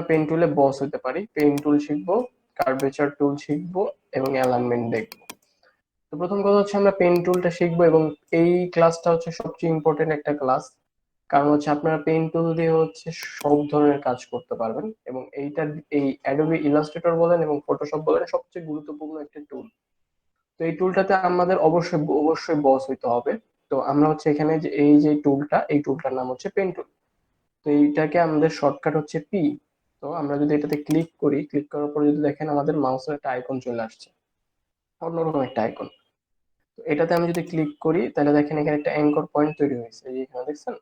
আমরা পেন টুলে বস হতে পারি, পেন টুল শিখবো, কার্ভেচার টুল শিখবো এবং অ্যালাইনমেন্ট দেখবো। তো প্রথম কথা হচ্ছে আমরা পেন টুলটা শিখবো, এবং এই ক্লাসটা হচ্ছে সবচেয়ে ইম্পর্টেন্ট একটা ক্লাস। কারণ হচ্ছে আপনারা পেন টুল দিয়ে হচ্ছে সব ধরনের কাজ করতে পারবেন, এবং এইটা এই অ্যাডোবি ইলাস্ট্রেটর বলেন এবং ফটোশপ বলেন সবচেয়ে গুরুত্বপূর্ণ একটা টুল। তো এই টুলটাতে আমাদের অবশ্যই অবশ্যই বস হইতে হবে। তো আমরা হচ্ছে এখানে যে এই যে টুলটা, এই টুলটার নাম হচ্ছে পেন টুল। তো এইটাকে আমাদের শর্টকাট হচ্ছে পি। তো আমরা যদি এটাতে ক্লিক করি, ক্লিক করার পর যদি দেখেন আমাদের মাউসের একটা আইকন চলে আসছে, অন্যরকম একটা আইকন। তো এটাতে আমি যদি ক্লিক করি তাহলে দেখেন এখানে একটা অ্যাঙ্কর পয়েন্ট তৈরি হয়েছে, এই যে এখানে দেখছেন।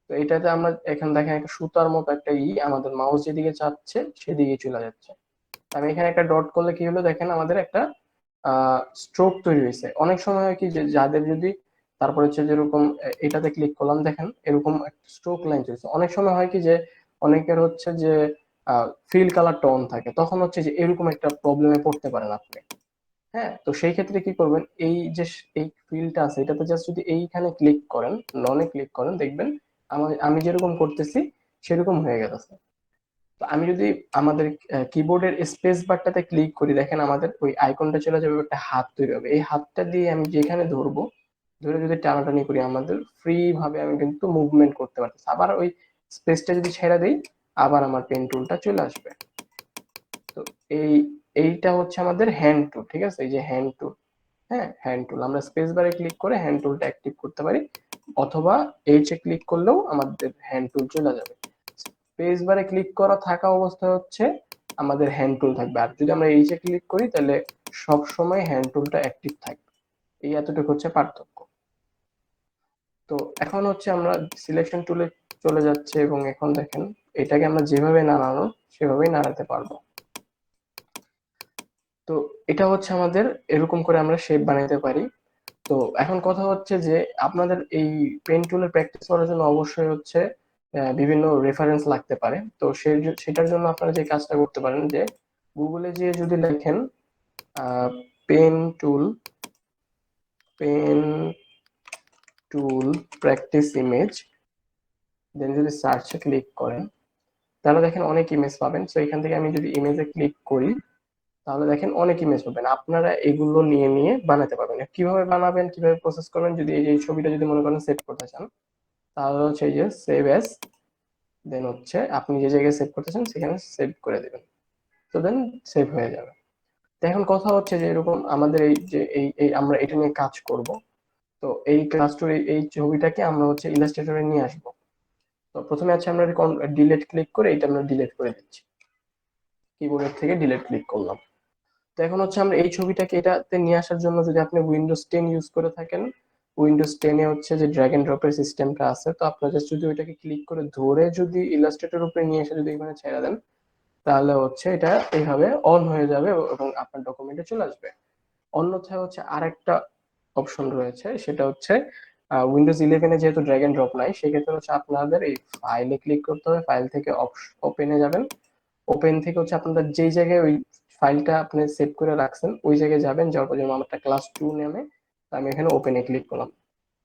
তো এটাতে আমরা এখানে দেখেন একটা সুতার মতো একটা আমাদের মাউস যেদিকে চাচ্ছে সেদিকে চলে যাচ্ছে। আমি এখানে একটা ডট করলে কি হলো দেখেন আমাদের একটা স্ট্রোক তৈরি হয়েছে। অনেক সময় হয় কি যে যাদের যদি তারপর হচ্ছে যেরকম এটাতে ক্লিক করলাম দেখেন এরকম একটা স্ট্রোক লাইন চলছে। অনেক সময় হয় কি যে অনেকের হচ্ছে যে ফিল কালারটা অন থাকে, তখন হচ্ছে যে এরকম একটা প্রবলেমে পড়তে পারেন আপনি। হ্যাঁ, তো সেই ক্ষেত্রে কি করবেন, এই যে এই ফিলটা আছে এটাতে জাস্ট যদি এইখানে ক্লিক করেন, ননে ক্লিক করেন, দেখবেন আমি যেরকম করতেছি সেরকম হয়ে গেছে। তো আমি যদি আমাদের কিবোর্ডের স্পেস বারটাতে ক্লিক করি দেখেন আমাদের ওই আইকনটা চলে যাবে, একটা হাত তৈরি হবে। এই হাতটা দিয়ে আমি যেখানে ধরবো, ধরে যদি টানাটানি করি আমাদের ফ্রি ভাবে আমি কিন্তু মুভমেন্ট করতে পারতেছি। আবার ওই স্পেসটা যদি ছেড়ে দিই আবার আমার পেন টুলটা চলে আসবে। তো এই এইটা হচ্ছে আমাদের হ্যান্ড টুল, ঠিক আছে, এই যে হ্যান্ড টুল। হ্যাঁ, হ্যান্ড টুল আমরা স্পেস বারে ক্লিক করে হ্যান্ড টুলটা অ্যাক্টিভ করতে পারি, অথবা এইচ এ ক্লিক করলেও আমাদের হ্যান্ড টুল চলে যাবে। স্পেস বারে ক্লিক করা থাকা অবস্থায় হচ্ছে আমাদের হ্যান্ড টুল থাকবে, আর যদি আমরা এইচ এ ক্লিক করি তাহলে সব সময় হ্যান্ড টুলটা অ্যাক্টিভ থাকবে। এই এতটুকু হচ্ছে পার্থক্য। তো এখন হচ্ছে আমরা সিলেকশন টুলে চলে যাচ্ছে, এবং এখন দেখেন এটাকে আমরা যেভাবে নাড়ানো সেভাবেই নাড়াতে পারবো। তো এটা হচ্ছে আমাদের এরকম করে আমরা শেপ বানাইতে পারি। তো এখন কথা হচ্ছে যে আপনাদের এই পেন টুলের প্র্যাকটিস করার জন্য অবশ্যই হচ্ছে বিভিন্ন রেফারেন্স লাগতে পারে। তো সেটার জন্য আপনারা যে কাজটা করতে পারেন যে গুগলে যেয়ে যদি লেখেন pen tool, pen tool practice image, then যদি সার্চে ক্লিক করেন তাহলে দেখেন অনেক ইমেজ পাবেন। তো এখান থেকে আমি যদি ইমেজে ক্লিক করি তাহলে দেখেন অনেক ইমেজ পাবেন, আপনারা এগুলো নিয়ে নিয়ে বানাতে পারবেন। কিভাবে বানাবেন, কিভাবে প্রসেস করবেন, যদি এই ছবিটা যদি মনে করেন সেভ করতে চান তাহলে হচ্ছে এই যে সেভ অ্যাজ, দেন হচ্ছে আপনি যে জায়গায় সেভ করতে চান সেখানে সেভ করে দিবেন। তো দেন সেভ হয়ে যাবে। তো এখন কথা হচ্ছে যে এরকম আমাদের এই যে এই আমরা এটা নিয়ে কাজ করব। তো এই ক্লাসটার এই ছবিটাকে আমরা হচ্ছে ইলাস্ট্রেটরে নিয়ে আসব। তো প্রথমে আছে আমরা ডিলিট ক্লিক করে এটা আমরা ডিলিট করে দিচ্ছি, কিবোর্ডের থেকে ডিলিট ক্লিক করলাম। তো এখন হচ্ছে আমরা এই ছবিটাকে এটাতে নিয়ে আসার জন্য যদি আপনি উইন্ডোজ 10 ইউজ করে থাকেন, উইন্ডোজ 10 এ হচ্ছে যে ড্র্যাগ এন্ড ড্রপের সিস্টেমটা আছে। তো আপনারা জাস্ট যদি ওইটাকে ক্লিক করে ধরে যদি ইলাস্ট্রেটর উপরে নিয়ে এসে যদি এখানে ছেড়ে দেন তাহলে হচ্ছে এটা এইভাবে অন হয়ে যাবে এবং আপনার ডকুমেন্টে চলে আসবে। অন্যথায় হচ্ছে আরেকটা অপশন রয়েছে, সেটা হচ্ছে উইন্ডোজ 11 এ যেহেতু ড্র্যাগ এন্ড ড্রপ নাই, সেক্ষেত্রে হচ্ছে আপনাদের এই ফাইলে ক্লিক করতে হবে, ফাইল থেকে ওপেনে যাবেন, ওপেন থেকে হচ্ছে আপনাদের যেই জায়গায় ওই ফাইলটা আপনি সেভ করে রাখছেন ওই জায়গায় যাবেন, যাওয়ার পর যেমন আমারটা ক্লাস 2 নামে, আমি এখানে ওপেনে ক্লিক করলাম।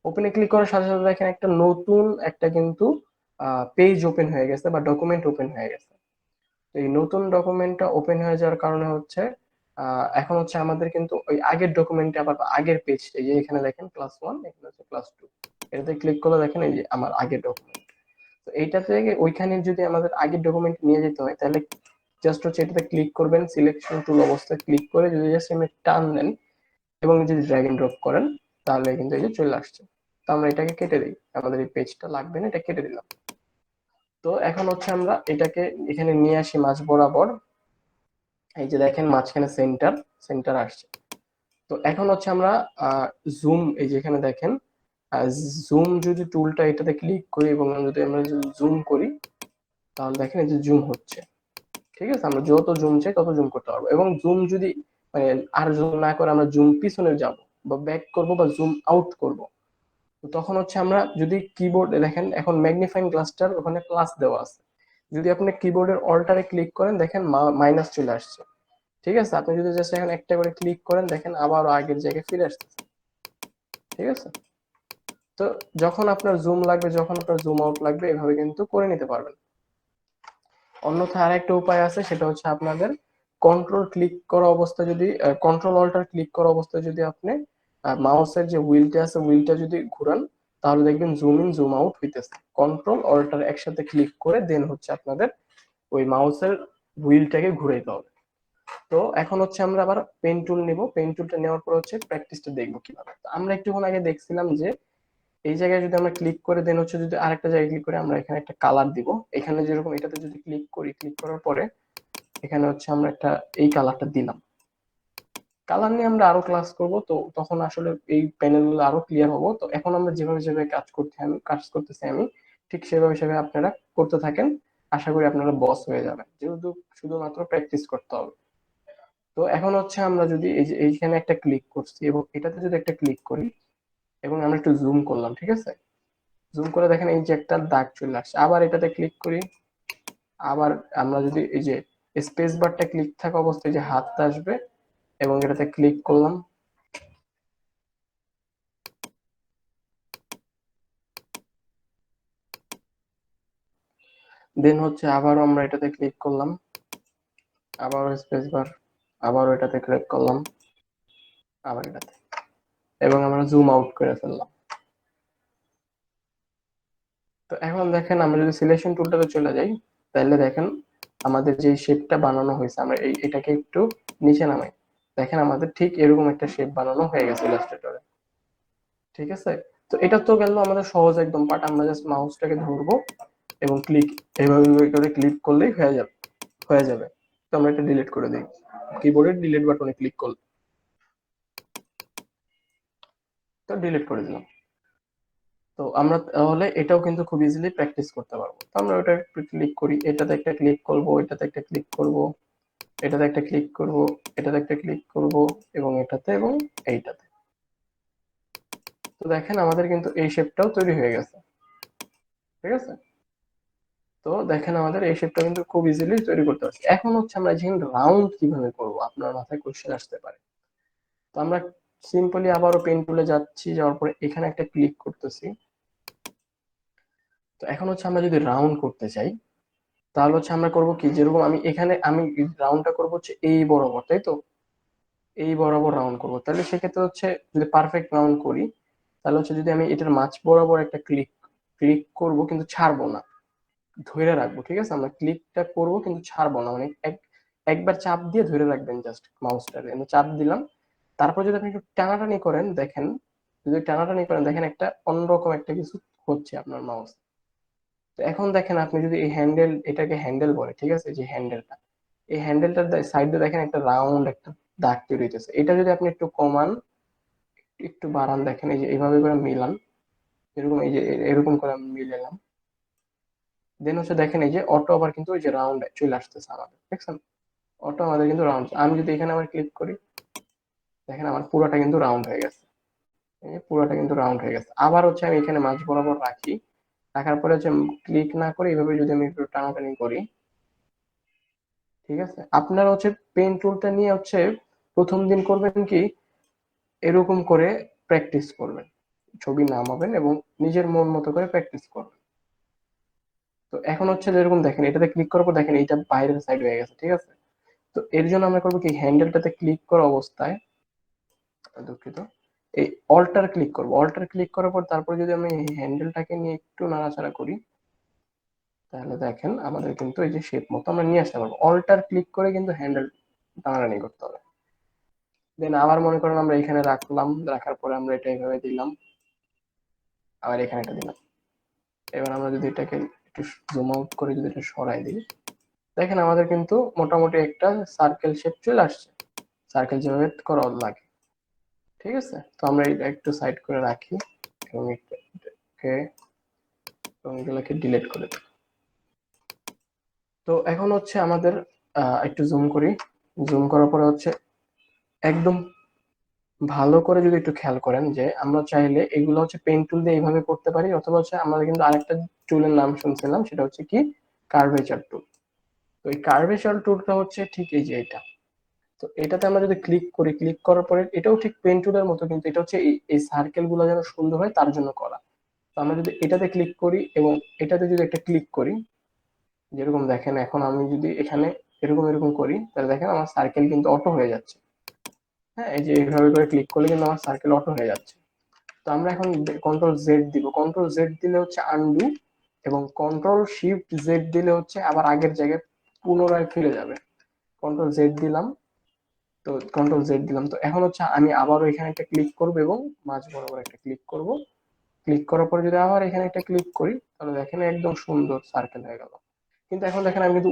ওপেনে ক্লিক করার সাথে সাথে দেখেন একটা নতুন একটা কিন্তু পেজ ওপেন হয়ে গেছে বা ডকুমেন্ট ওপেন হয়ে গেছে। তো এই নতুন ডকুমেন্টটা ওপেন হয়ে যাওয়ার কারণে হচ্ছে এখন হচ্ছে আমাদের কিন্তু ওই আগের ডকুমেন্টে আবার আগের পেজটা, এই যে এখানে দেখেন ক্লাস 1, এখানে হচ্ছে ক্লাস 2, এটাতে ক্লিক করলে দেখেন এই যে আমার আগের ডকুমেন্ট। তো এইটা থেকে ওইখানে যদি আমাদের আগের ডকুমেন্ট নিয়ে যেতে হয় তাহলে জাস্ট হচ্ছে এটাতে ক্লিক করবেন, সিলেকশন টুল অবস্থায় ক্লিক করে যদি জাস্ট এমনি টান দেন এবং যদি ড্র্যাগ এন্ড ড্রপ করেন তাহলে কিন্তু এই যে চলে আসছে। তো আমরা এটাকে কেটে দিই, আমাদের এই পেজটা লাগবে না, এটা কেটে দিলাম। তো এখন হচ্ছে আমরা এটাকে এখানে নিয়ে আসি মাঝ বরাবর, এই যে দেখেন মাঝখানে সেন্টার, সেন্টার আসছে। তো এখন হচ্ছে আমরা জুম, এই যে এখানে দেখেন জুম যদি টুলটা এটাতে ক্লিক করি এবং যদি আমরা জুম করি তাহলে দেখেন এই যে জুম হচ্ছে। ঠিক আছে, আমরা যত জুম চাই তত জুম করতে পারবো, এবং জুম যদি মানে আর জুম না করে আমরা জুম পিছনে যাব বা ব্যাক করব বা জুম আউট করব, তো তখন হচ্ছে আমরা যদি কিবোর্ডে দেখেন এখন ম্যাগনিফাইং গ্লাসটার ওখানে প্লাস দেওয়া আছে, যদি আপনি কিবোর্ডের অল্টারে ক্লিক করেন দেখেন মাইনাস চলে আসছে। ঠিক আছে, আপনি যদি জাস্ট এখন একটা করে ক্লিক করেন দেখেন আবার আগের জায়গায় ফিরে আসতেছে। ঠিক আছে, তো যখন আপনার জুম লাগবে, যখন আপনার জুম আউট লাগবে এভাবে কিন্তু করে নিতে পারবেন। অন্যথায় আরেকটা উপায় আছে, সেটা হচ্ছে আপনাদের কন্ট্রোল ক্লিক করা অবস্থায় যদি কন্ট্রোল অল্টার ক্লিক করা অবস্থায় যদি আপনি মাউসের যে হুইলটা আছে হুইলটা যদি ঘুরান, তাহলে দেখবেন জুম ইন জুম আউট হইতেছে। কন্ট্রোল অল্টার একসাথে ক্লিক করে দেন হচ্ছে আপনাদের ওই মাউসের হুইলটাকে ঘুরাইতে হবে। তো এখন হচ্ছে আমরা আবার পেন টুল নিব, পেন টুলটা নেওয়ার পর হচ্ছে প্র্যাকটিসটা দেখবো কিভাবে। তো আমরা একটুক্ষণ আগে দেখছিলাম যে এই জায়গায় যদি আমরা ক্লিক করে দেন হচ্ছে যদি আরেকটা জায়গায় ক্লিক করে আমরা এখানে একটা কালার দিব। এখানে যেরকম এটাতে যদি ক্লিক করি, ক্লিক করার পরে এখানে হচ্ছে আমরা একটা এই কালারটা দিলাম। কালার নিয়ে আমরা আরো ক্লাস করব, তো তখন আসলে এই প্যানেল গুলো আরো ক্লিয়ার হবো। তো এখন আমরা যেভাবে যেভাবে কাজ করতেছি আমি, ঠিক সেভাবে সেভাবে আপনারা করতে থাকেন। আশা করি আপনারা বস হয়ে যাবেন, যেহেতু শুধুমাত্র প্র্যাকটিস করতে হবে। তো এখন হচ্ছে আমরা যদি এই যে এইখানে একটা ক্লিক করছি এবং এটাতে যদি একটা ক্লিক করি এবং আমরা একটু জুম করলাম, ঠিক আছে, জুম করে দেখেন এই যে একটা দাগ চলে আসছে। আবার এটাতে ক্লিক করি, আবার আমরা যদি এই যে স্পেস বারটা ক্লিক থাকা অবস্থায় যে হাতটা আসবে এবং এটাতে ক্লিক করলাম, দেন হচ্ছে আবারও আমরা এটাতে ক্লিক করলাম, আবারও স্পেস বার, আবারও এটাতে ক্লিক করলাম, আবার এটাতে, এবং আমরা জুম আউট করে ফেললাম। তো এখন দেখেন আমরা যদি সিলেকশন টুলটাতে চলে যাই, তাহলে দেখেন আমাদের যে শেপটা বানানো হয়েছে, আমরা এটাকে একটু নিচে নামাই, দেখেন আমাদের ঠিক এরকম একটা শেপ বানানো হয়ে গেছে ইলাস্ট্রেটরে। ঠিক আছে, তো এটা তো গেল আমাদের সহজ একদম পার্ট। আমরা জাস্ট মাউসটাকে ধরবো এবং ক্লিক, এইভাবে করে ক্লিক করলেই হয়ে যাবে, হয়ে যাবে। তো আমরা এটা ডিলিট করে দিই, কিবোর্ডের ডিলিট বাটনে ক্লিক করলে, তো ডিলিট করে দিলাম। তো আমরা তাহলে এটাও কিন্তু খুব ইজিলি প্র্যাকটিস করতে পারবো। তো আমরা ওটা একটু ক্লিক করি, এটাতে একটা ক্লিক করব, এটাতে একটা ক্লিক করব, এটাতে একটা ক্লিক করব, এটাতে একটা ক্লিক করব এবং এটাতে এবং এইটাতে। তো দেখেন আমাদের কিন্তু এই শেপটাও তৈরি হয়ে গেছে। ঠিক আছে, তো দেখেন আমাদের এই শেপটা কিন্তু খুব ইজিলি তৈরি করতে পারছি। এখন হচ্ছে আমরা যেখানে রাউন্ড কিভাবে করব, আপনার মাথায় কোশ্চেন আসতে পারে। তো আমরা সিম্পলি আবারও পেন টুলে যাচ্ছি, যাওয়ার পরে এখানে একটা ক্লিক করতেছি। তো এখন হচ্ছে আমরা যদি রাউন্ড করতে চাই, তাহলে হচ্ছে আমরা করব কি, যেরকম আমি এখানে আমি রাউন্ডটা করব হচ্ছে এই বরাবর, তাই তো, এই বরাবর রাউন্ড করব। তাহলে সেক্ষেত্রে হচ্ছে যদি পারফেক্ট রাউন্ড করি, তাহলে হচ্ছে যদি আমি এটার মাঝ বরাবর একটা ক্লিক ক্লিক করব কিন্তু ছাড়বো না, ধরে রাখবো। ঠিক আছে, আমরা ক্লিকটা করব কিন্তু ছাড়বো না, মানে একবার চাপ দিয়ে ধরে রাখবেন জাস্ট মাউসটাকে, আমি চাপ দিলাম। তারপর যদি আপনি একটু টানাটানি করেন, দেখেন যদি টানাটানি করেন দেখেন একটা অন্যরকম একটা কিছু হচ্ছে আপনার মাউস। তো এখন দেখেন আপনি যদি এই হ্যান্ডেল, এটাকে হ্যান্ডেল বলে, ঠিক আছে, যে হ্যান্ডেলটা, এই হ্যান্ডেলটার সাইডে দেখেন একটা রাউন্ড একটা দাগ তৈরি হইতেছে। এটা যদি আপনি একটু কমান, একটু বাড়ান, দেখেন এই যে এইভাবে করে মিলান, এরকম এই যে এরকম করে আমি মিলালাম, দেন হচ্ছে দেখেন এই যে অটো আবার কিন্তু ওই যে রাউন্ড চলে আসতেছে আমাদের, দেখছেন, অটো আমাদের কিন্তু রাউন্ড। আমি যদি এখানে আবার ক্লিক করি, দেখেন আমার পুরোটা কিন্তু রাউন্ড হয়ে গেছে, এই যে পুরোটা কিন্তু রাউন্ড হয়ে গেছে। আবার হচ্ছে আমি এখানে মাঝ বরাবর রাখি, রাখার পরে হচ্ছে ক্লিক না করে এইভাবে যদি আমি একটু টানাটানি করি, ঠিক আছে, আপনারা হচ্ছে পেন টুলটা নিয়ে হচ্ছে প্রথম দিন করবেন কি, এরকম করে প্র্যাকটিস করবেন, ছবি নামাবেন এবং নিজের মন মতো করে প্র্যাকটিস করবেন। তো এখন হচ্ছে যেরকম দেখেন এটাতে ক্লিক করার পর দেখেন এইটা বাইরের সাইড হয়ে গেছে, ঠিক আছে। তো এর জন্য আমরা করবো কি, হ্যান্ডেলটাতে ক্লিক করা অবস্থায়, দুঃখিত, এই অল্টার ক্লিক করবো, অল্টার ক্লিক করার পর তারপর যদি আমি এই হ্যান্ডেলটাকে নিয়ে একটু নাড়াচাড়া করি, তাহলে দেখেন আমাদের কিন্তু এই যে শেপ মতো আমরা নিয়ে আসতে পারবো। অল্টার ক্লিক করে কিন্তু হ্যান্ডেল টানাটানি করতে হবে। দেন আবার মনে করেন আমরা এখানে রাখলাম, রাখার পরে আমরা এটা এইভাবে দিলাম, আবার এখানে এটা দিলাম। এবার আমরা যদি এটাকে একটু জুম আউট করে যদি এটা সরাই দিই, দেখেন আমাদের কিন্তু মোটামুটি একটা সার্কেল শেপ চলে আসছে, সার্কেল যেভাবে করা লাগে। ঠিক আছে, তো আমরা এটা একটু সাইড করে রাখি এবং এটাকে এবং এগুলোকে ডিলিট করে দিই। তো এখন হচ্ছে আমাদের একটু জুম করি, জুম করার পরে হচ্ছে একদম ভালো করে যদি একটু খেয়াল করেন যে আমরা চাইলে এগুলো হচ্ছে পেন টুল দিয়ে এইভাবে করতে পারি, অথবা হচ্ছে আমরা কিন্তু আরেকটা টুলের নাম শুনছিলাম, সেটা হচ্ছে কি, কার্ভেচার টুল। তো এই কার্ভেচার টুলটা হচ্ছে ঠিক এই যে এটা। তো এটাতে আমরা যদি ক্লিক করি, ক্লিক করার পরে এটাও ঠিক পেন টুলের মতো, কিন্তু এটা হচ্ছে এই সার্কেল গুলো যেন সুন্দর হয় তার জন্য করা। তো আমরা যদি এটাতে ক্লিক করি এবং এটাতে যদি একটা ক্লিক করি, যেরকম দেখেন এখন আমি যদি এখানে এরকম এরকম করি তাহলে দেখেন আমার সার্কেল কিন্তু অটো হয়ে যাচ্ছে। হ্যাঁ, এই যে এইভাবে করে ক্লিক করলে কিন্তু আমার সার্কেল অটো হয়ে যাচ্ছে। তো আমরা এখন কন্ট্রোল জেড দিব, কন্ট্রোল জেড দিলে হচ্ছে আনডু, এবং কন্ট্রোল শিফট জেড দিলে হচ্ছে আবার আগের জায়গায় পুনরায় ফিরে যাবে। কন্ট্রোল জেড দিলাম, তো কন্ট্রোল জেড দিলাম, তো এখন হচ্ছে আমি আবারও এখানে একটা ক্লিক করব এবং মাঝ বরাবর একটা ক্লিক করব। ক্লিক করার পরে যদি আবার এখানে একটা ক্লিক করি তাহলে দেখেন একদম সুন্দর সার্কেল হয়ে গেল। কিন্তু এখন দেখেন আমি কিন্তু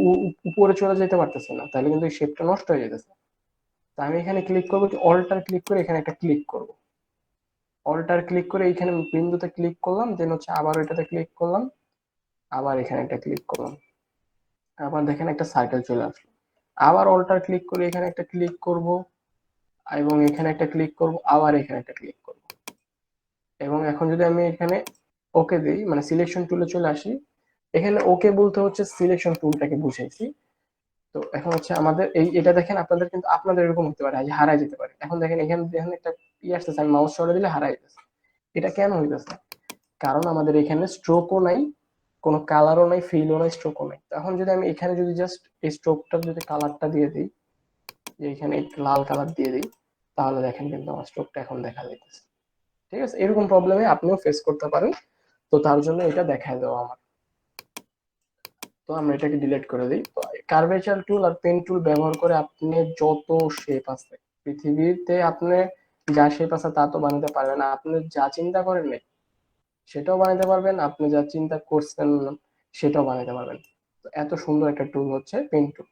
উপরে চলে যেতে পারতেছি না, তাহলে কিন্তু এই শেপটা নষ্ট হয়ে যেতেছে। তা আমি এখানে ক্লিক করবো, অল্টার ক্লিক করে এখানে একটা ক্লিক করব। অল্টার ক্লিক করে এইখানে বিন্দুতে ক্লিক করলাম, দেন হচ্ছে আবার এটাতে ক্লিক করলাম, আবার এখানে একটা ক্লিক করলাম, আবার দেখেন একটা সার্কেল চলে আসলো। আবার অল্টার ক্লিক করে এখানে একটা ক্লিক করব, এবং এখানে একটা ক্লিক করব, আবার এখানে একটা ক্লিক করব, এবং এখন যদি আমি এখানে ওকে দিই, মানে সিলেকশন টুলে চলে আসি, এখানে ওকে বলতে হচ্ছে সিলেকশন টুলটাকে বুঝাইছি। তো এখন হচ্ছে আমাদের এই এটা দেখেন আপনাদের কিন্তু আপনাদের এরকম হতে পারে যে হারাই যেতে পারে। এখন দেখেন এখানে দেখেন একটা আসতেছে, আমি মাউস সরে দিলে হারাই যাচ্ছে। এটা কেন হইতেছে? কারণ আমাদের এখানে স্ট্রোকও নাই, কোনো কালারও নাই, ফিলও নাই, স্ট্রোকও নাই। এখন যদি আমি এখানে যদি জাস্ট এই স্ট্রোকটার যদি কালারটা দিয়ে দিই, যে এখানে একটু লাল কালার দিয়ে দিই, তাহলে দেখেন কিন্তু আমার স্ট্রোকটা এখন দেখা যাইতেছে। ঠিক আছে, এরকম প্রবলেমে আপনিও ফেস করতে পারেন। তো তার জন্য এটা দেখায় দেওয়া আমার। তো আমরা এটাকে ডিলিট করে দিই। তো কার্ভেচার টুল আর পেন টুল ব্যবহার করে আপনি যত শেপ আছে পৃথিবীতে, আপনি যা শেপ আছে তা তো বানাতে পারবেন না, আপনি যা চিন্তা করেন নাই সেটাও বানাতে পারবেন, আপনি যা চিন্তা করছেন সেটাও বানাতে পারবেন। তো এত সুন্দর একটা টুল হচ্ছে পেন টুল।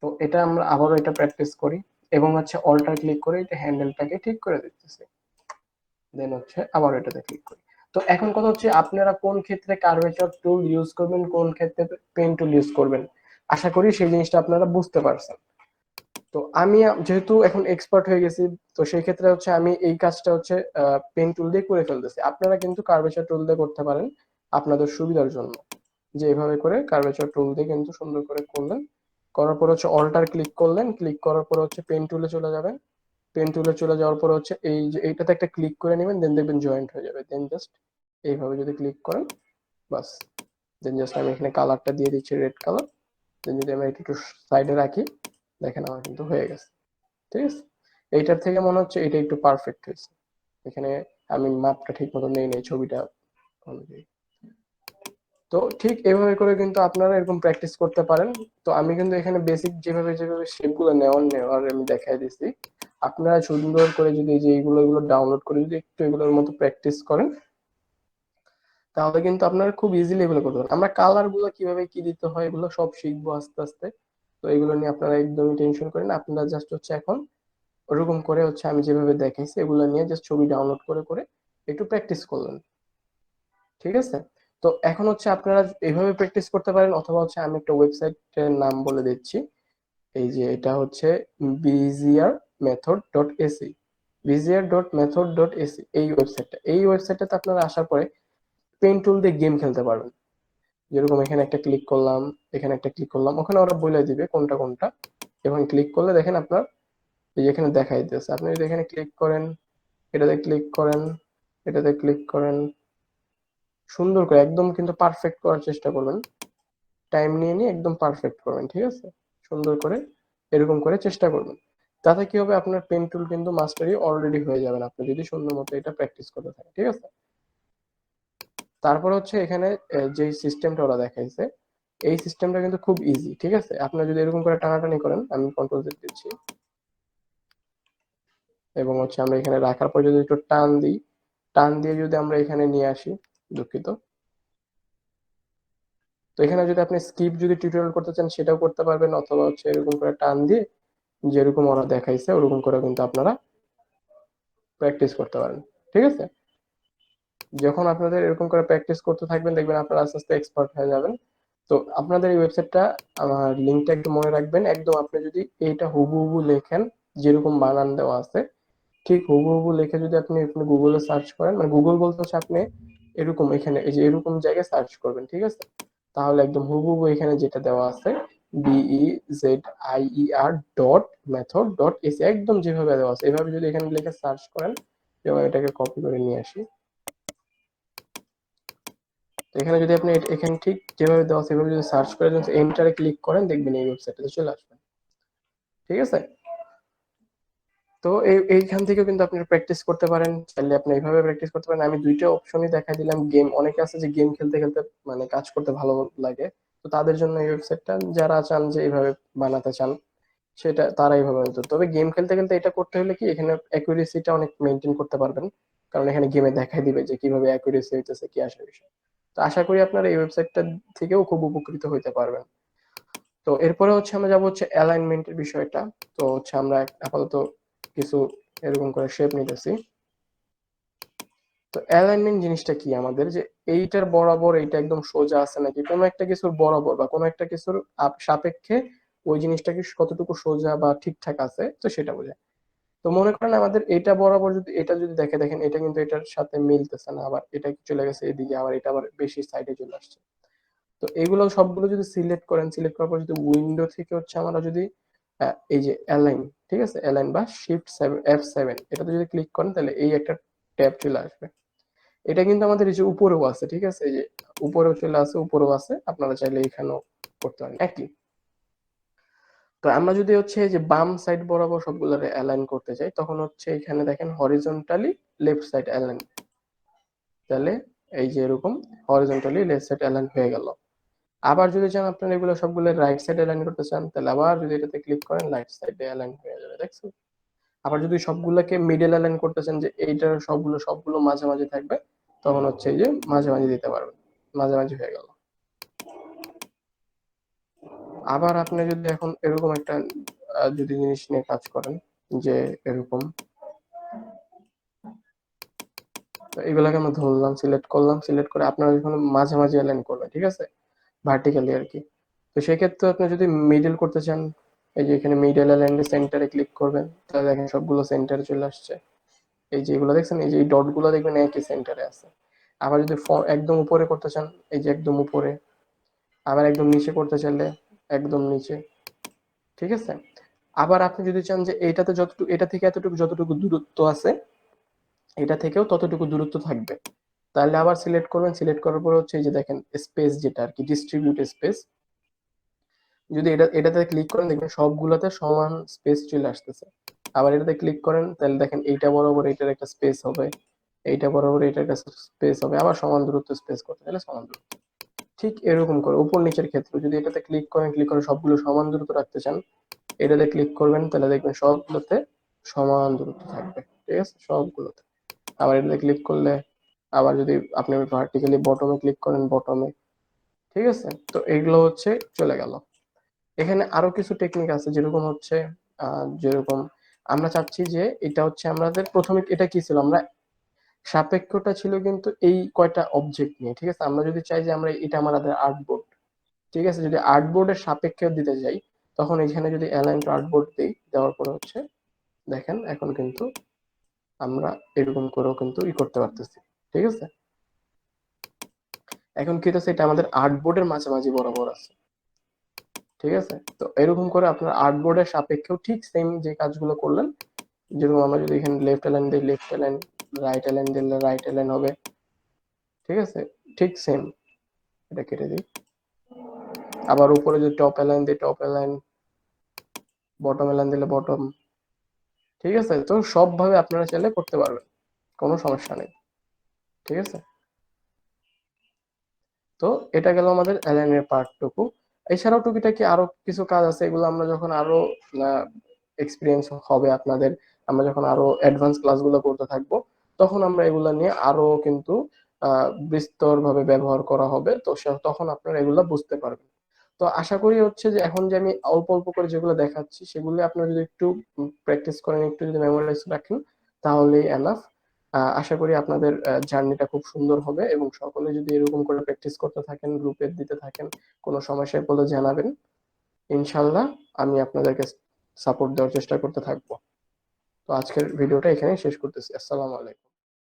তো এটা আমরা আবারও এটা প্র্যাকটিস করি, এবং হচ্ছে অল্টার ক্লিক করে এটা হ্যান্ডেলটাকে ঠিক করে দিতেছি, দেন হচ্ছে আবার এটাতে ক্লিক করি। তো এখন কথা হচ্ছে আপনারা কোন ক্ষেত্রে কার্ভেচার টুল ইউজ করবেন, কোন ক্ষেত্রে পেন টুল ইউজ করবেন। আশা করি সেই জিনিসটা আপনারা বুঝতে পারছেন। তো আমি যেহেতু এখন এক্সপার্ট হয়ে গেছি, তো সেই ক্ষেত্রে হচ্ছে আমি এই কাজটা হচ্ছে পেন টুল দিয়ে করে ফেলতেছি। আপনারা কিন্তু কার্ভেচার টুল দিয়ে করতে পারেন আপনাদের সুবিধার জন্য, যে এভাবে করে কার্ভেচার টুল দিয়ে কিন্তু সুন্দর করে করলেন, করার পর হচ্ছে অল্টার ক্লিক করলেন, ক্লিক করার পর হচ্ছে পেন টুলে চলে যাবেন। পেন টুলে চলে যাওয়ার পর হচ্ছে এই যে এইটাতে একটা ক্লিক করে নেবেন, দেন দেখবেন জয়েন্ট হয়ে যাবে। দেন জাস্ট এইভাবে যদি ক্লিক করেন, বাস, দেন জাস্ট আমি এখানে কালারটা দিয়ে দিচ্ছি রেড কালার, দেন যদি আমি একটু সাইডে রাখি, দেখেন আমার কিন্তু হয়ে গেছে। ঠিক আছে, এইটার থেকে মনে হচ্ছে এটা একটু পারফেক্ট হয়েছে। এখানে আমি মাপটা ঠিক মতো নেই নেই ছবিটা অনুযায়ী। তো ঠিক এভাবে করে কিন্তু আপনারা এরকম প্র্যাকটিস করতে পারেন। তো আমি কিন্তু এখানে বেসিক যেভাবে যেভাবে শেপগুলো নেওয়ার আমি দেখাই দিচ্ছি। আপনারা সুন্দর করে যদি এই যে এগুলো ডাউনলোড করে যদি একটু এগুলোর মতো প্র্যাকটিস করেন, তাহলে কিন্তু আপনারা খুব ইজিলি এগুলো করতে পারেন। আমরা কালার গুলো কিভাবে কি দিতে হয় এগুলো সব শিখবো আস্তে আস্তে। তো এগুলো নিয়ে আপনারা একদমই টেনশন করেন না, আপনারা জাস্ট হচ্ছে এখন ওরকম করে হচ্ছে আমি যেভাবে দেখাইছি এগুলো নিয়ে জাস্ট ছবি ডাউনলোড করে করে একটু প্র্যাকটিস করলেন। ঠিক আছে, তো এখন হচ্ছে আপনারা এইভাবে প্র্যাকটিস করতে পারেন, অথবা হচ্ছে আমি একটা ওয়েবসাইটের নাম বলে দিচ্ছি। এই যে এটা হচ্ছে বিজিআর method dot AC, বিজিআর dot method dot AC, এই ওয়েবসাইটটা, এই ওয়েবসাইটটাতে আপনারা আসার পরে পেন টুল দিয়ে গেম খেলতে পারবেন। যেরকম এখানে একটা ক্লিক করলাম, এখানে একটা ক্লিক করলাম, ওখানে ওরা বলে দিবে কোনটা কোনটা, এবং ক্লিক করলে দেখেন আপনার এই যে এখানে দেখাই দিতেছে। আপনি যদি এখানে ক্লিক করেন, এটাতে ক্লিক করেন, এটাতে ক্লিক করেন, সুন্দর করে একদম কিন্তু পারফেক্ট করার চেষ্টা করবেন, টাইম নিয়ে নিয়ে একদম পারফেক্ট করবেন। ঠিক আছে, সুন্দর করে এরকম করে চেষ্টা করবেন। তাতে কি হবে, আপনার পেন টুল কিন্তু মাস্টারি অলরেডি হয়ে যাবেন আপনি যদি সুন্দর মতো এটা প্র্যাকটিস করতে থাকেন। ঠিক আছে, তারপর হচ্ছে এখানে যে সিস্টেমটা ওরা দেখাইছে, এই সিস্টেমটা কিন্তু খুব ইজি। ঠিক আছে, আপনারা যদি এরকম করে টানাটানি করেন, আমি কন্ট্রোল জেড দিচ্ছি, এবং হচ্ছে আমরা এখানে রাখার পর যদি একটু টান দিই, টান দিয়ে যদি আমরা এখানে নিয়ে আসি, দুঃখিত, তো এখানে যদি আপনি স্কিপ যদি টিউটোরিয়াল করতে চান সেটাও করতে পারবেন, অথবা হচ্ছে এরকম করে টান দিয়ে যেরকম ওরা দেখাইছে ওরকম করে কিন্তু আপনারা প্র্যাকটিস করতে পারেন। ঠিক আছে, যখন আপনাদের এরকম করে প্র্যাকটিস করতে থাকবেন দেখবেন আপনারা আস্তে আস্তে এক্সপার্ট হয়ে যাবেন। তো আপনাদের এই ওয়েবসাইটটা, আমার লিঙ্কটা একটু মনে রাখবেন, একদম আপনি যদি এইটা হুবহু লেখেন যেরকম বানান দেওয়া আছে, ঠিক হুবহু লিখে যদি আপনি গুগলে সার্চ করেন, মানে গুগল বলতে হচ্ছে আপনি এরকম এখানে এই যে এরকম জায়গায় সার্চ করবেন। ঠিক আছে, তাহলে একদম হুবহু এখানে যেটা দেওয়া আছে BEZIER dot method dot AC, একদম যেভাবে দেওয়া আছে এভাবে যদি এখানে লিখে সার্চ করেন, এবং এটাকে কপি করে নিয়ে আসি, তো এখানে যদি আপনি এখানে ঠিক যেভাবে দেওয়া সেভাবে যদি সার্চ করে এন্টারে ক্লিক করেন, দেখবেন এই ওয়েবসাইটে চলে আসবে। ঠিক আছে? তো এইখান থেকে কিন্তু আপনি প্র্যাকটিস করতে পারেন, চাইলে আপনি এইভাবে প্র্যাকটিস করতে পারেন। আমি দুইটা অপশনই দেখা দিলাম। গেম, অনেকে আছে যে গেম খেলতে খেলতে মানে কাজ করতে ভালো লাগে, তো তাদের জন্য এই ওয়েবসাইটটা, যারা চান যে এইভাবে বানাতে চান সেটা তারা এইভাবে বানাতে। তবে গেম খেলতে খেলতে এটা করতে হলে কি, এখানে অ্যাকুরেসিটা অনেক মেনটেন করতে পারবেন, কারণ এখানে গেমে দেখাই দিবে যে কিভাবে অ্যাকুরেসি হইতেছে, কি আসে বিষয়। তো আশা করি আপনারা এই ওয়েবসাইটটা থেকেও খুব উপকৃত হইতে পারবেন। তো এরপরে হচ্ছে আমরা যাবো হচ্ছে অ্যালাইনমেন্টের বিষয়টা। তো হচ্ছে আমরা আপাতত কিছু এরকম করে শেপ নিতেছি। তো অ্যালাইনমেন্ট জিনিসটা কি আমাদের, যে এইটার বরাবর এইটা একদম সোজা আছে নাকি, কোনো একটা কিছুর বরাবর বা কোনো একটা কিছুর সাপেক্ষে ওই জিনিসটা কি কতটুকু সোজা বা ঠিকঠাক আছে, তো সেটা বোঝায়। তো মনে করেন আমাদের এটা বরাবর যদি, এটা যদি দেখেন এটা কিন্তু এটার সাথে মিলতেছে না, আবার এটা চলে গেছে এদিকে, আবার এটা আবার বেশি সাইডে চলে আসছে। তো এগুলো সবগুলো যদি সিলেক্ট করেন, সিলেক্ট করার পর যদি উইন্ডো থেকে হচ্ছে আমরা যদি এই যে অ্যালাইন, ঠিক আছে, অ্যালাইন বা শিফট F7 এটাতে যদি ক্লিক করেন, তাহলে এই একটা ট্যাব চলে আসবে। এটা কিন্তু আমাদের এই যে উপরেও আছে, ঠিক আছে, এই যে উপরেও চলে আসে, উপরেও আছে, আপনারা চাইলে এখানেও করতে পারেন একই। তো আমরা যদি হচ্ছে এই যে বাম সাইড বরাবর সবগুলো অ্যালাইন করতে চাই, তখন হচ্ছে এখানে দেখেন হরিজন্টালি লেফট সাইড অ্যালাইন, তাহলে এই যে এরকম হরিজন্টালি লেফট সাইড অ্যালাইন হয়ে গেল। আবার যদি চান আপনারা এগুলো সবগুলো রাইট সাইডে অ্যালাইন করতে চান, তাহলে আবার যদি এটাতে ক্লিক করেন, রাইট সাইডে অ্যালাইন হয়ে যাবে, দেখছেন। আবার যদি সবগুলোকে মিডল অ্যালাইন করতে চান, যে এইটার সবগুলো মাঝামাঝি থাকবে, তখন হচ্ছে এই যে মাঝামাঝি দিতে পারবেন, মাঝামাঝি হয়ে গেল। আবার আপনি যদি এখন এরকম একটা যদি জিনিস নিয়ে কাজ করেন, যে এরকম, তো এগুলাকে আমরা ধরলাম, সিলেক্ট করলাম, সিলেক্ট করে আপনারা যখন মাঝামাঝি অ্যালাইন করবেন, ঠিক আছে, ভার্টিক্যালি আর কি। তো সেক্ষেত্রে আপনি যদি মিডল করতে চান, এই যে এখানে মিডল অ্যালাইনে সেন্টারে ক্লিক করবেন, তাহলে দেখেন সবগুলো সেন্টারে চলে আসছে। এই যে এগুলো দেখছেন, এই যে এই ডট গুলো দেখবেন একই সেন্টারে আছে। আবার যদি একদম উপরে করতে চান, এই যে একদম উপরে। আবার একদম নিচে করতে চাইলে একদম নিচে, ঠিক আছে। আবার আপনি যদি চান যে এইটাতে যতটুকু, এটা থেকে এতটুকু যতটুকু দূরত্ব আছে, এটা থেকেও ততটুকু দূরত্ব থাকবে, তাহলে আবার সিলেক্ট করবেন। সিলেক্ট করার পর হচ্ছে এই যে দেখেন স্পেস, যেটা আর কি ডিস্ট্রিবিউট স্পেস, যদি এটাতে ক্লিক করেন, দেখবেন সবগুলোতে সমান স্পেস চলে আসতেছে। আবার এটাতে ক্লিক করেন, তাহলে দেখেন এইটা বরাবর এইটার একটা স্পেস হবে, এইটা বরাবর এইটার একটা স্পেস হবে, আবার সমান দূরত্ব স্পেস করতে গেলে সমান দূরত্ব। ঠিক এরকম করে উপর নিচের ক্ষেত্রে যদি এটাতে ক্লিক করেন, ক্লিক করে সবগুলো সমান দূরত্ব রাখতে চান, এটাতে ক্লিক করবেন, তাহলে দেখবেন সবগুলোতে সমান দূরত্ব থাকবে, ঠিক আছে, সবগুলোতে। আবার এটাতে ক্লিক করলে, আবার যদি আপনি ভার্টিক্যালি বটমে ক্লিক করেন, বটমে, ঠিক আছে। তো এইগুলো হচ্ছে চলে গেল। এখানে আরো কিছু টেকনিক আছে, যেরকম হচ্ছে যেরকম আমরা চাচ্ছি যে এটা হচ্ছে আমাদের প্রথমে এটা কি ছিল, আমরা সাপেক্ষটা ছিল কিন্তু এই কয়টা অবজেক্ট নিয়ে, ঠিক আছে। আমরা যদি চাই যে আমরা এটা আমাদের আর্টবোর্ড, ঠিক আছে, যদি আর্টবোর্ডের সাপেক্ষে দিতে যাই, তখন এখানে যদি অ্যালাইন টু আর্টবোর্ড দিই, দেওয়ার পরে হচ্ছে দেখেন এখন কিন্তু আমরা এরকম করেও কিন্তু করতে পারতেছি, ঠিক আছে। এখন কি হচ্ছে, এটা আমাদের আর্টবোর্ডের মাঝামাঝি বরাবর আছে, ঠিক আছে। তো এরকম করে আপনার আর্টবোর্ডের সাপেক্ষেও ঠিক সেম যে কাজগুলো করলেন, যেরকম আমরা যদি এখানে লেফট অ্যালাইন দিই, লেফট অ্যালাইন, রাইট অ্যালাইন দিলে রাইট অ্যালাইন হবে, ঠিক আছে, ঠিক সেম। এটা কেটে দিই। আবার উপরে যদি টপ অ্যালাইন দিই, টপ অ্যালাইন, বটম অ্যালাইন দিলে বটম, ঠিক আছে। তো সবভাবে আপনারা চাইলে করতে পারবেন, কোনো সমস্যা নেই, ঠিক আছে। তো এটা গেল আমাদের অ্যালাইনের পার্টটুকু। এছাড়াও টুকিটাকি আরো কিছু কাজ আছে, এগুলো আমরা যখন আরো এক্সপিরিয়েন্স হবে আপনাদের, আমরা যখন আরো অ্যাডভান্স ক্লাসগুলো করতে থাকবো, তখন আমরা এগুলা নিয়ে আরো কিন্তু বিস্তর ভাবে ব্যবহার করা হবে। তো তখন আপনারা এগুলা বুঝতে পারবেন। তো আশা করি হচ্ছে যে এখন যে আমি অল্প অল্প করে যেগুলো দেখাচ্ছি, সেগুলো আপনারা যদি একটু প্র্যাকটিস করেন, একটু যদি মেমোরাইজ রাখেন, তাহলেই এনাফ। আশা করি আপনাদের জার্নিটা খুব সুন্দর হবে, এবং সকলে যদি এরকম করে প্র্যাকটিস করতে থাকেন, গ্রুপে দিতে থাকেন, কোনো সমস্যায় পড়লে জানাবেন, ইনশাল্লাহ আমি আপনাদেরকে সাপোর্ট দেওয়ার চেষ্টা করতে থাকবো। তো আজকের ভিডিওটা এখানেই শেষ করতেছি। আসসালামু আলাইকুম।